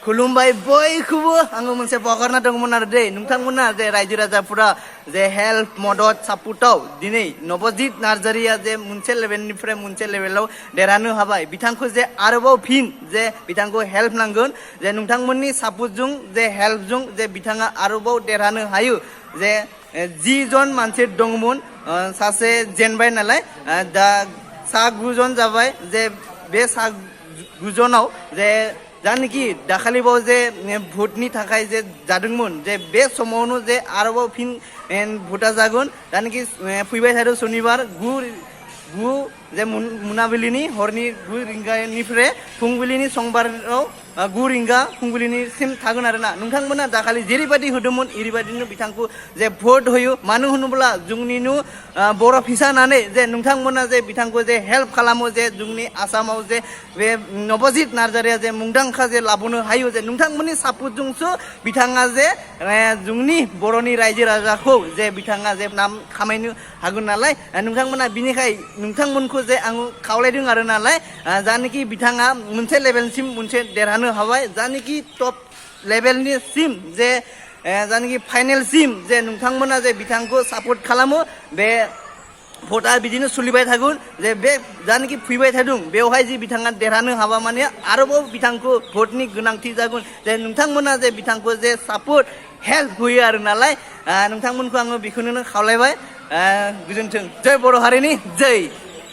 खुलुमबाय बयखौबो आङो मोनसे बावगारना दंमोन आरो दै नोंथांमोना जे रायजो राजाफोरा जे हेल्प मदद सापर्टआव दिनै नबजित नार्जारिया जे मोनसे लेभेलनिफ्राय मोनसे लेभेलाव देरहानो हाबाय बिथांखौ जे आरोबाव फिन जे बिथांखौ हेल्प नांगोन जे नोंथांमोननि सापर्टजों जे हेल्पजों जे बिथाङा आरोबाव देरहानो हायो जे 10 जन मानसि दंमोन सासे जेनबाय नालाय दा सा 9 जन जाबाय जे बे सा 9 जनाव जे जानोखि दाखालिबाव जे भोटनि थाखाय जे जादोंमोन जे बे समावनो जे आरोबाव फिन भोटा जागोन जानोखि फैबाय थादों सनिबार 9 जे मोनाबिलिनि हरनि 9 रिंगानिफ्राय फुंबिलिनि समबाराव 9 रिंगा फुंबिलिनिसिम थागोन आरोना नोंथांमोना दाखालि जेरैबायदि होदोंमोन एरैबायदिनो बिथांखौ जे भोट होयो मानो होनोब्ला जोंनिनो बर' फिसा होननानै जे नोंथांमोना जे बिथांखौ जे हेल्प खालामो जे जोंनि आसामाव जे बे नबजित नार्जारिया जे मुंदांखा जे लाबोनो हायो जे नोंथांमोननि सापर्टजोंसो बिथाङा जे जोंनि बर'नि रायजो राजाखौ जे बिथाङा जे नाम खामायनो हागोन नालाय नोंथांमोना बिनिखाय नोंथांमोनखौ जे आं खावलायदों आरो नालाय जानोखि बिथाङा मोनसे लेभेलसिम मोनसे देरहानो हाबाय जानोखि टप लेभेलनिसिम जे जानोखि फाइनेलसिम जे नोंथांमोना जे बिथांखौ सापर्ट खालामो बे भोटआ बिदिनो सोलिबाय थागोन जे बे जानोखि फैबाय थादों बेवहाय जे बिथाङा देरहानो हाबा माने आरोबाव बिथांखौ भोटनि गोनांथि जागोन जे नोंथांमोना जे बिथांखौ जे सापर्ट हेल्प होयो आरो नालाय नोंथांमोनखौ आङो बेखौनो खावलायबाय गोजोन्थों जय बर' हारिनि जय